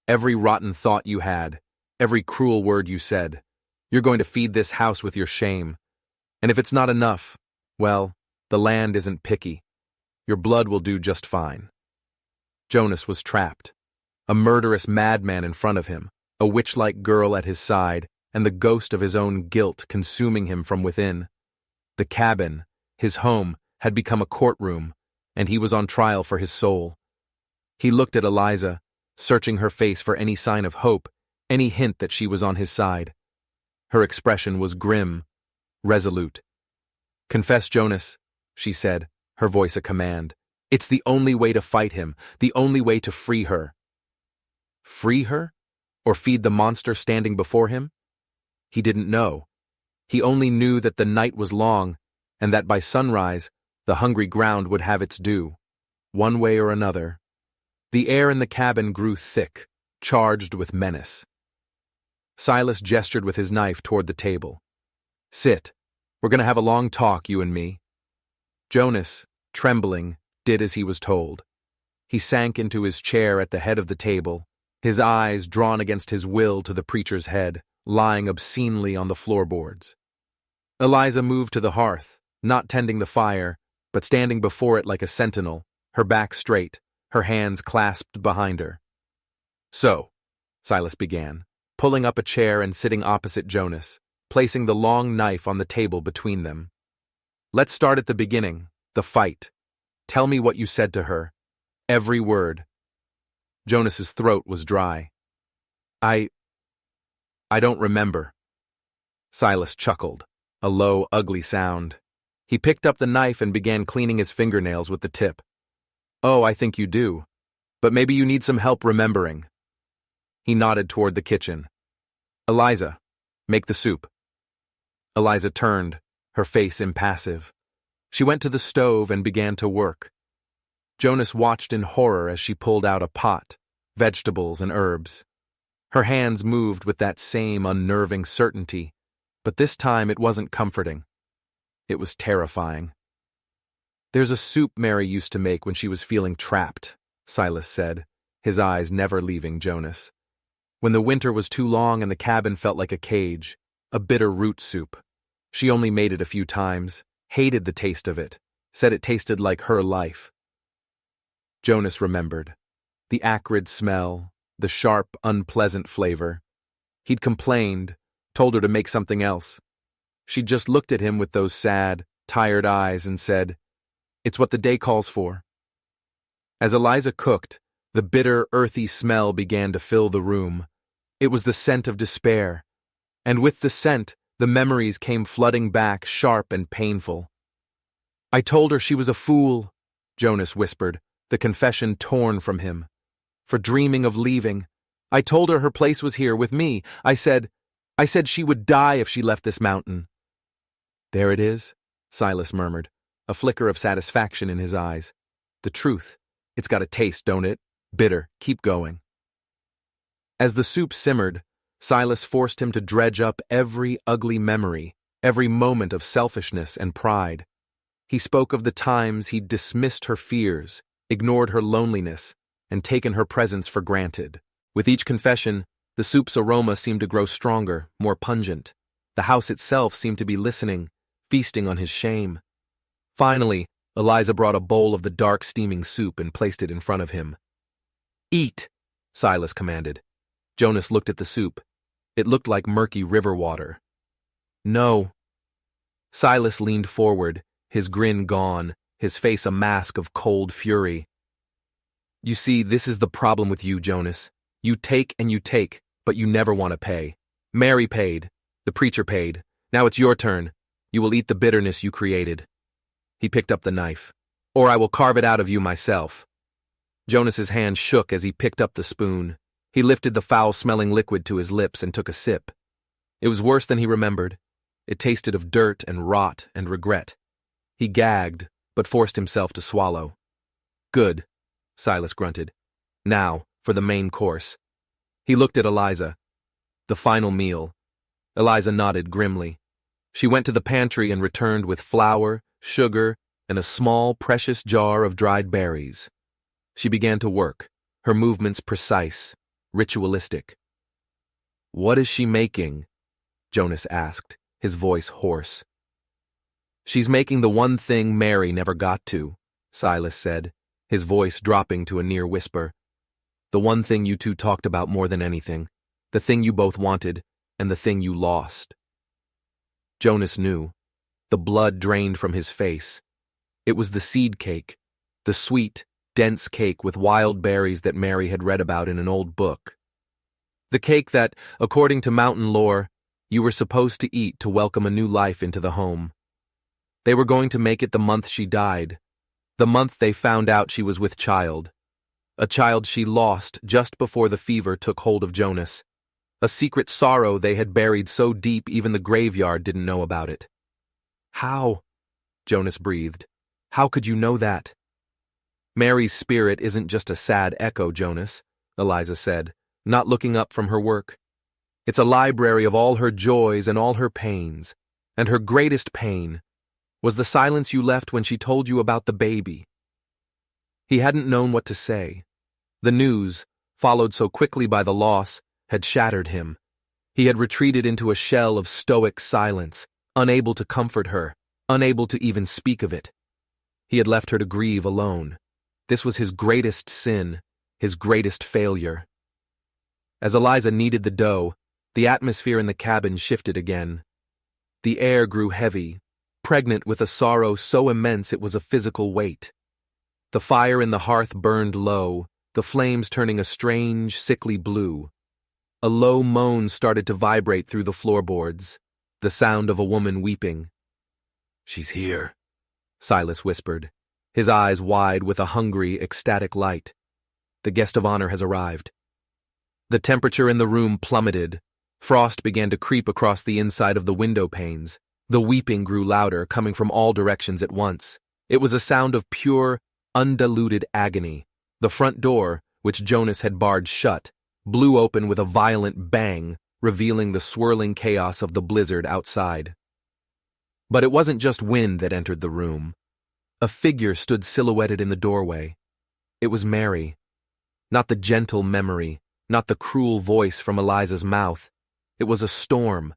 [SPEAKER 1] Every rotten thought you had, every cruel word you said. You're going to feed this house with your shame. And if it's not enough, well, the land isn't picky. Your blood will do just fine. Jonas was trapped. A murderous madman in front of him, a witch-like girl at his side, and the ghost of his own guilt consuming him from within. The cabin, his home, had become a courtroom, and he was on trial for his soul. He looked at Eliza, searching her face for any sign of hope, any hint that she was on his side. Her expression was grim, resolute. Confess, Jonas, she said, her voice a command. It's the only way to fight him, the only way to free her. Free her? Or feed the monster standing before him? He didn't know. He only knew that the night was long, and that by sunrise, the hungry ground would have its due, one way or another. The air in the cabin grew thick, charged with menace. Silas gestured with his knife toward the table. Sit. We're going to have a long talk, you and me. Jonas, trembling, did as he was told. He sank into his chair at the head of the table, his eyes drawn against his will to the preacher's head, lying obscenely on the floorboards. Eliza moved to the hearth, not tending the fire, but standing before it like a sentinel, her back straight, her hands clasped behind her. So, Silas began, pulling up a chair and sitting opposite Jonas, placing the long knife on the table between them. Let's start at the beginning, the fight. Tell me what you said to her. Every word. Jonas's throat was dry. I don't remember. Silas chuckled, a low, ugly sound. He picked up the knife and began cleaning his fingernails with the tip. Oh, I think you do. But maybe you need some help remembering. He nodded toward the kitchen. Eliza, make the soup. Eliza turned, her face impassive. She went to the stove and began to work. Jonas watched in horror as she pulled out a pot, vegetables and herbs. Her hands moved with that same unnerving certainty, but this time it wasn't comforting. It was terrifying. There's a soup Mary used to make when she was feeling trapped, Silas said, his eyes never leaving Jonas. When the winter was too long and the cabin felt like a cage, a bitter root soup. She only made it a few times, hated the taste of it, said it tasted like her life. Jonas remembered. The acrid smell, the sharp, unpleasant flavor. He'd complained, told her to make something else. She'd just looked at him with those sad, tired eyes and said, "It's what the day calls for." As Eliza cooked, the bitter, earthy smell began to fill the room. It was the scent of despair, and with the scent, the memories came flooding back, sharp and painful. "I told her she was a fool," Jonas whispered, the confession torn from him. "For dreaming of leaving. I told her her place was here with me. I said she would die if she left this mountain." "There it is," Silas murmured, a flicker of satisfaction in his eyes. "The truth. It's got a taste, don't it? Bitter. Keep going." As the soup simmered, Silas forced him to dredge up every ugly memory, every moment of selfishness and pride. He spoke of the times he'd dismissed her fears, ignored her loneliness, and taken her presence for granted. With each confession, the soup's aroma seemed to grow stronger, more pungent. The house itself seemed to be listening, feasting on his shame. Finally, Eliza brought a bowl of the dark, steaming soup and placed it in front of him. "Eat," Silas commanded. Jonas looked at the soup. It looked like murky river water. "No." Silas leaned forward, his grin gone, his face a mask of cold fury. "You see, this is the problem with you, Jonas. You take and you take, but you never want to pay. Mary paid. The preacher paid. Now it's your turn. You will eat the bitterness you created. He picked up the knife. Or I will carve it out of you myself. Jonas's hand shook as he picked up the spoon. He lifted the foul-smelling liquid to his lips and took a sip. It was worse than he remembered. It tasted of dirt and rot and regret. He gagged, but forced himself to swallow. Good, Silas grunted. Now, for the main course. He looked at Eliza. The final meal. Eliza nodded grimly. She went to the pantry and returned with flour, sugar, and a small, precious jar of dried berries. She began to work, her movements precise, ritualistic. What is she making? Jonas asked, his voice hoarse. She's making the one thing Mary never got to, Silas said, his voice dropping to a near whisper. The one thing you two talked about more than anything, the thing you both wanted, and the thing you lost. Jonas knew. The blood drained from his face. It was the seed cake, the sweet, dense cake with wild berries that Mary had read about in an old book. The cake that, according to mountain lore, you were supposed to eat to welcome a new life into the home. They were going to make it the month she died, the month they found out she was with child. A child she lost just before the fever took hold of Jonas. A secret sorrow they had buried so deep even the graveyard didn't know about it. How? Jonas breathed. How could you know that? Mary's spirit isn't just a sad echo, Jonas, Eliza said, not looking up from her work. It's a library of all her joys and all her pains, and her greatest pain was the silence you left when she told you about the baby. He hadn't known what to say. The news, followed so quickly by the loss, had shattered him. He had retreated into a shell of stoic silence, unable to comfort her, unable to even speak of it. He had left her to grieve alone. This was his greatest sin, his greatest failure. As Eliza kneaded the dough, the atmosphere in the cabin shifted again. The air grew heavy, pregnant with a sorrow so immense it was a physical weight. The fire in the hearth burned low, the flames turning a strange, sickly blue. A low moan started to vibrate through the floorboards, the sound of a woman weeping. "She's here," Silas whispered, his eyes wide with a hungry, ecstatic light. "The guest of honor has arrived." The temperature in the room plummeted. Frost began to creep across the inside of the window panes. The weeping grew louder, coming from all directions at once. It was a sound of pure, undiluted agony. The front door, which Jonas had barred shut, blew open with a violent bang, revealing the swirling chaos of the blizzard outside. But it wasn't just wind that entered the room. A figure stood silhouetted in the doorway. It was Mary. Not the gentle memory, not the cruel voice from Eliza's mouth. It was a storm,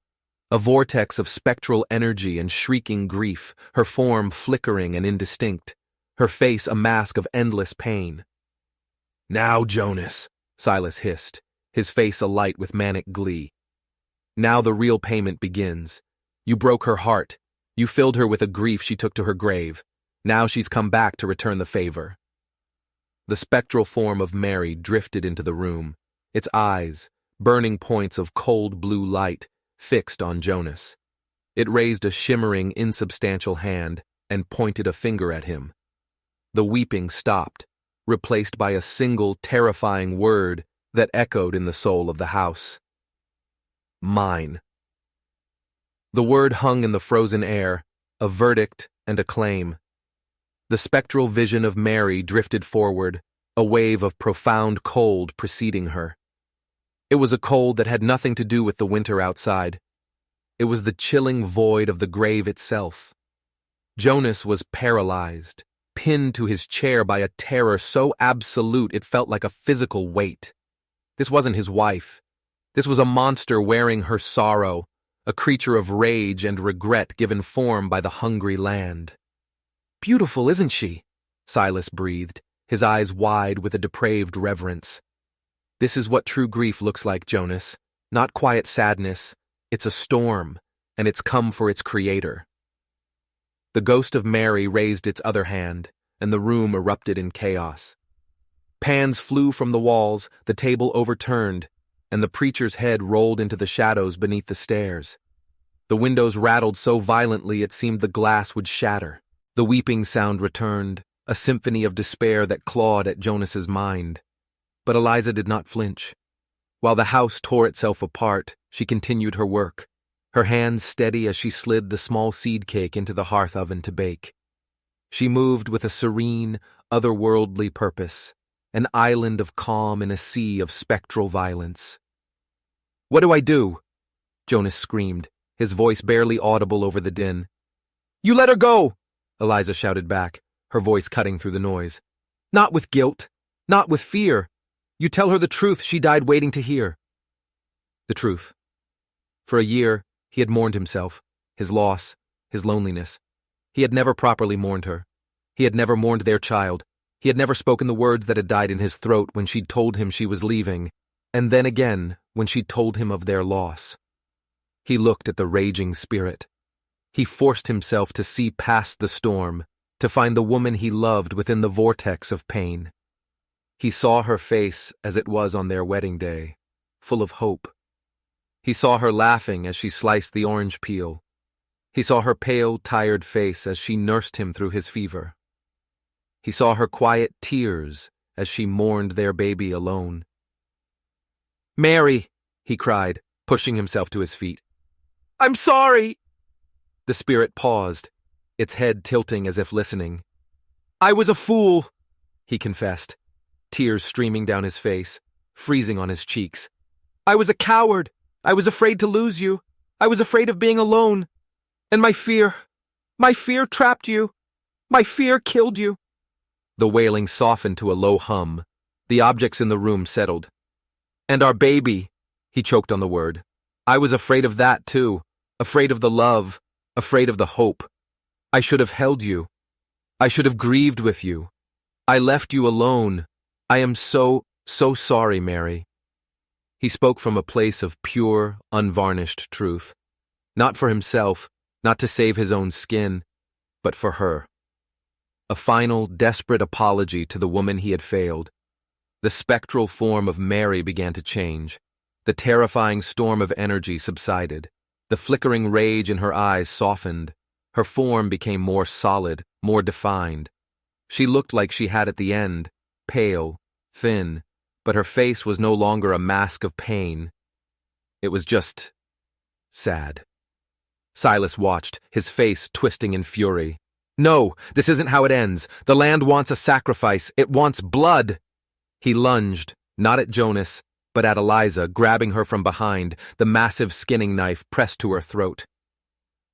[SPEAKER 1] a vortex of spectral energy and shrieking grief, her form flickering and indistinct, her face a mask of endless pain. "Now, Jonas," Silas hissed, his face alight with manic glee. "Now the real payment begins. You broke her heart. You filled her with a grief she took to her grave. Now she's come back to return the favor." The spectral form of Mary drifted into the room, its eyes, burning points of cold blue light, fixed on Jonas. It raised a shimmering, insubstantial hand and pointed a finger at him. The weeping stopped, replaced by a single terrifying word that echoed in the soul of the house. "Mine." The word hung in the frozen air, a verdict and a claim. The spectral vision of Mary drifted forward, a wave of profound cold preceding her. It was a cold that had nothing to do with the winter outside. It was the chilling void of the grave itself. Jonas was paralyzed, pinned to his chair by a terror so absolute it felt like a physical weight. This wasn't his wife. This was a monster wearing her sorrow, a creature of rage and regret given form by the hungry land. "Beautiful, isn't she?" Silas breathed, his eyes wide with a depraved reverence. "This is what true grief looks like, Jonas. Not quiet sadness. It's a storm, and it's come for its creator." The ghost of Mary raised its other hand, and the room erupted in chaos. Pans flew from the walls, the table overturned, and the preacher's head rolled into the shadows beneath the stairs. The windows rattled so violently it seemed the glass would shatter. The weeping sound returned, a symphony of despair that clawed at Jonas's mind. But Eliza did not flinch. While the house tore itself apart, she continued her work, her hands steady as she slid the small seed cake into the hearth oven to bake. She moved with a serene, otherworldly purpose, an island of calm in a sea of spectral violence. "What do I do?" Jonas screamed, his voice barely audible over the din. "You let her go!" Eliza shouted back, her voice cutting through the noise. "Not with guilt, not with fear. You tell her the truth she died waiting to hear." The truth. For a year, he had mourned himself, his loss, his loneliness. He had never properly mourned her. He had never mourned their child. He had never spoken the words that had died in his throat when she'd told him she was leaving, and then again when she'd told him of their loss. He looked at the raging spirit. He forced himself to see past the storm, to find the woman he loved within the vortex of pain. He saw her face as it was on their wedding day, full of hope. He saw her laughing as she sliced the orange peel. He saw her pale, tired face as she nursed him through his fever. He saw her quiet tears as she mourned their baby alone. "Mary," he cried, pushing himself to his feet. "I'm sorry." The spirit paused, its head tilting as if listening. "I was a fool," he confessed, tears streaming down his face, freezing on his cheeks. "I was a coward. I was afraid to lose you. I was afraid of being alone. And my fear trapped you. My fear killed you." The wailing softened to a low hum. The objects in the room settled. "And our baby," he choked on the word. "I was afraid of that too, afraid of the love, afraid of the hope. I should have held you. I should have grieved with you. I left you alone. I am so sorry, Mary." He spoke from a place of pure, unvarnished truth. Not for himself, not to save his own skin, but for her. A final, desperate apology to the woman he had failed. The spectral form of Mary began to change. The terrifying storm of energy subsided. The flickering rage in her eyes softened. Her form became more solid, more defined. She looked like she had at the end, pale, thin, but her face was no longer a mask of pain. It was just sad. Silas watched, his face twisting in fury. "No, this isn't how it ends. The land wants a sacrifice. It wants blood." He lunged, not at Jonas, but at Eliza, grabbing her from behind, the massive skinning knife pressed to her throat.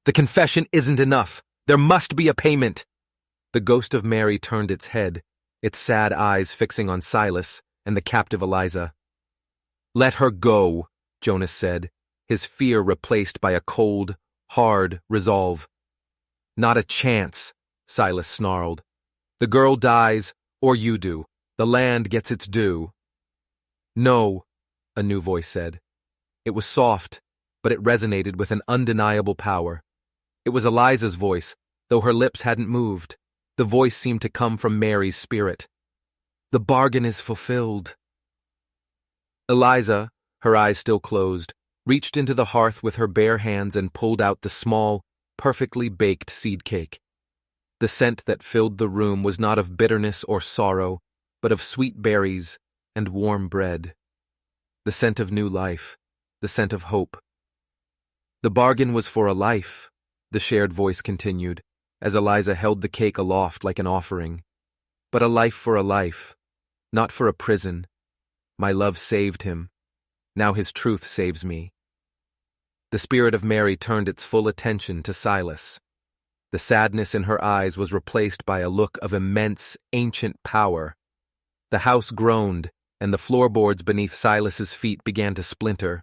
[SPEAKER 1] "The confession isn't enough. There must be a payment." The ghost of Mary turned its head, its sad eyes fixing on Silas and the captive Eliza. "Let her go," Jonas said, his fear replaced by a cold, hard resolve. "Not a chance," Silas snarled. "The girl dies, or you do. The land gets its due." "No," a new voice said. It was soft, but it resonated with an undeniable power. It was Eliza's voice, though her lips hadn't moved. The voice seemed to come from Mary's spirit. "The bargain is fulfilled." Eliza, her eyes still closed, reached into the hearth with her bare hands and pulled out the small, perfectly baked seed cake. The scent that filled the room was not of bitterness or sorrow, but of sweet berries and warm bread. The scent of new life, the scent of hope. "The bargain was for a life," the shared voice continued, as Eliza held the cake aloft like an offering. "But a life for a life, not for a prison. My love saved him. Now his truth saves me." The spirit of Mary turned its full attention to Silas. The sadness in her eyes was replaced by a look of immense, ancient power. The house groaned, and the floorboards beneath Silas's feet began to splinter.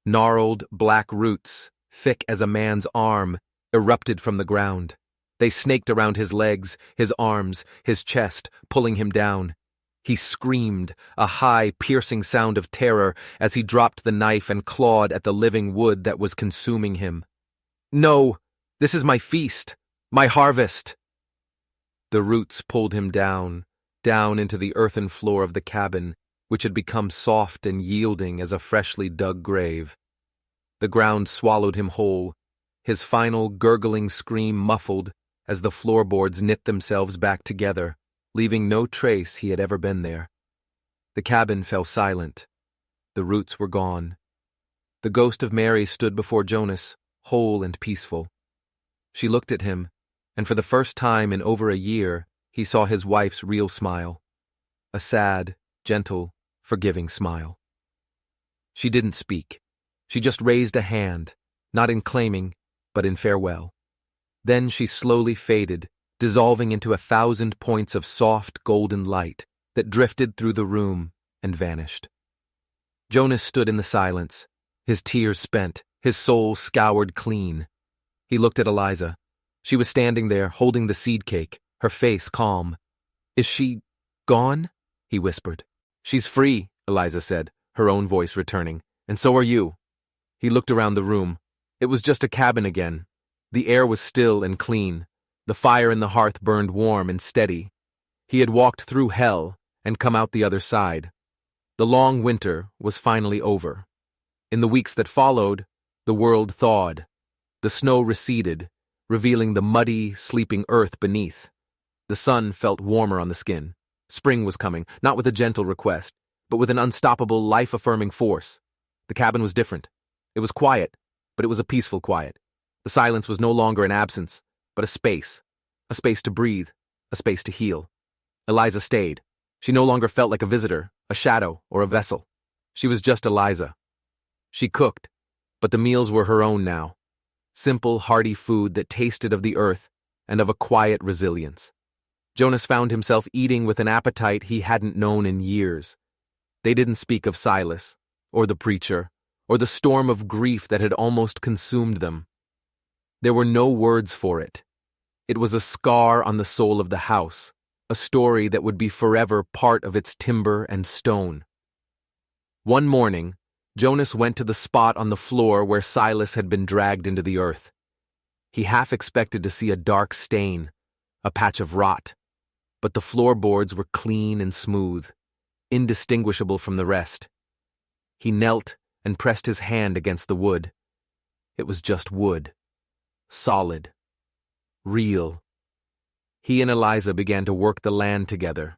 [SPEAKER 1] Gnarled, black roots, thick as a man's arm, erupted from the ground. They snaked around his legs, his arms, his chest, pulling him down. He screamed, a high, piercing sound of terror, as he dropped the knife and clawed at the living wood that was consuming him. "No, this is my feast, my harvest." The roots pulled him down into the earthen floor of the cabin, which had become soft and yielding as a freshly dug grave. The ground swallowed him whole, his final gurgling scream muffled as the floorboards knit themselves back together, leaving no trace he had ever been there. The cabin fell silent. The roots were gone. The ghost of Mary stood before Jonas, whole and peaceful. She looked at him, and for the first time in over a year, he saw his wife's real smile. A sad, gentle, forgiving smile. She didn't speak. She just raised a hand, not in claiming, but in farewell. Then she slowly faded, dissolving into 1,000 points of soft, golden light that drifted through the room and vanished. Jonas stood in the silence, his tears spent, his soul scoured clean. He looked at Eliza. She was standing there, holding the seed cake, her face calm. "Is she gone?" he whispered. "She's free," Eliza said, her own voice returning. "And so are you." He looked around the room. It was just a cabin again. The air was still and clean. The fire in the hearth burned warm and steady. He had walked through hell and come out the other side. The long winter was finally over. In the weeks that followed, the world thawed. The snow receded, revealing the muddy, sleeping earth beneath. The sun felt warmer on the skin. Spring was coming, not with a gentle request, but with an unstoppable, life-affirming force. The cabin was different. It was quiet, but it was a peaceful quiet. The silence was no longer an absence, but a space to breathe, a space to heal. Eliza stayed. She no longer felt like a visitor, a shadow, or a vessel. She was just Eliza. She cooked, but the meals were her own now. Simple, hearty food that tasted of the earth and of a quiet resilience. Jonas found himself eating with an appetite he hadn't known in years. They didn't speak of Silas, or the preacher, or the storm of grief that had almost consumed them. There were no words for it. It was a scar on the soul of the house, a story that would be forever part of its timber and stone. One morning, Jonas went to the spot on the floor where Silas had been dragged into the earth. He half expected to see a dark stain, a patch of rot, but the floorboards were clean and smooth, indistinguishable from the rest. He knelt and pressed his hand against the wood. It was just wood. Solid. Real. He and Eliza began to work the land together.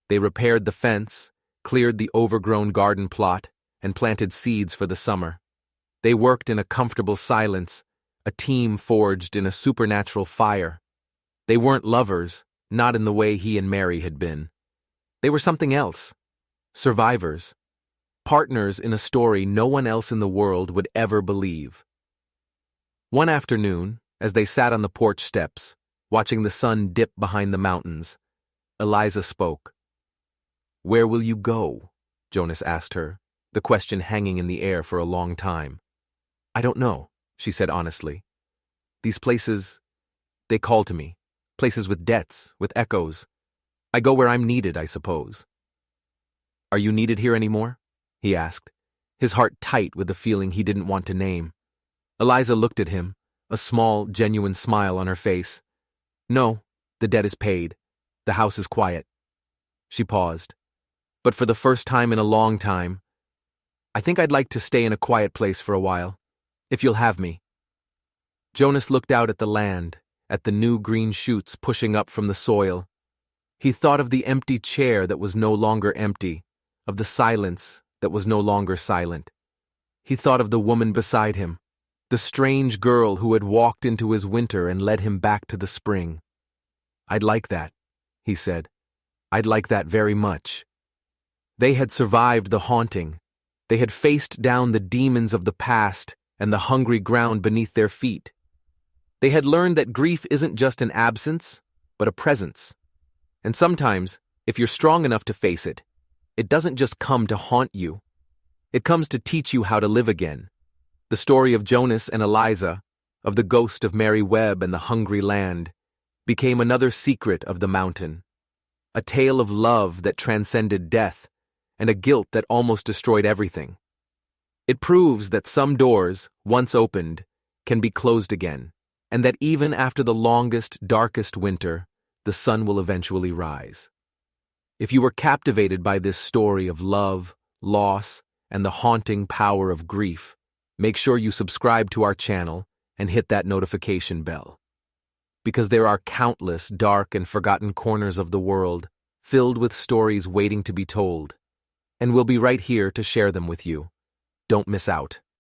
[SPEAKER 1] They repaired the fence, cleared the overgrown garden plot, and planted seeds for the summer. They worked in a comfortable silence, a team forged in a supernatural fire. They weren't lovers, not in the way he and Mary had been. They were something else. Survivors. Partners in a story no one else in the world would ever believe. One afternoon, as they sat on the porch steps, watching the sun dip behind the mountains, Eliza spoke. "Where will you go?" Jonas asked her, the question hanging in the air for a long time. "I don't know," she said honestly. "These places, they call to me. Places with debts, with echoes. I go where I'm needed, I suppose." "Are you needed here anymore?" he asked, his heart tight with the feeling he didn't want to name. Eliza looked at him, a small, genuine smile on her face. "No, the debt is paid. The house is quiet." She paused. "But for the first time in a long time, I think I'd like to stay in a quiet place for a while, if you'll have me." Jonas looked out at the land, at the new green shoots pushing up from the soil. He thought of the empty chair that was no longer empty, of the silence that was no longer silent. He thought of the woman beside him, the strange girl who had walked into his winter and led him back to the spring. "I'd like that," he said. "I'd like that very much." They had survived the haunting. They had faced down the demons of the past and the hungry ground beneath their feet. They had learned that grief isn't just an absence, but a presence. And sometimes, if you're strong enough to face it, it doesn't just come to haunt you. It comes to teach you how to live again. The story of Jonas and Eliza, of the ghost of Mary Webb and the hungry land, became another secret of the mountain. A tale of love that transcended death, and a guilt that almost destroyed everything. It proves that some doors, once opened, can be closed again, and that even after the longest, darkest winter, the sun will eventually rise. If you were captivated by this story of love, loss, and the haunting power of grief, make sure you subscribe to our channel and hit that notification bell. Because there are countless dark and forgotten corners of the world filled with stories waiting to be told, and we'll be right here to share them with you. Don't miss out.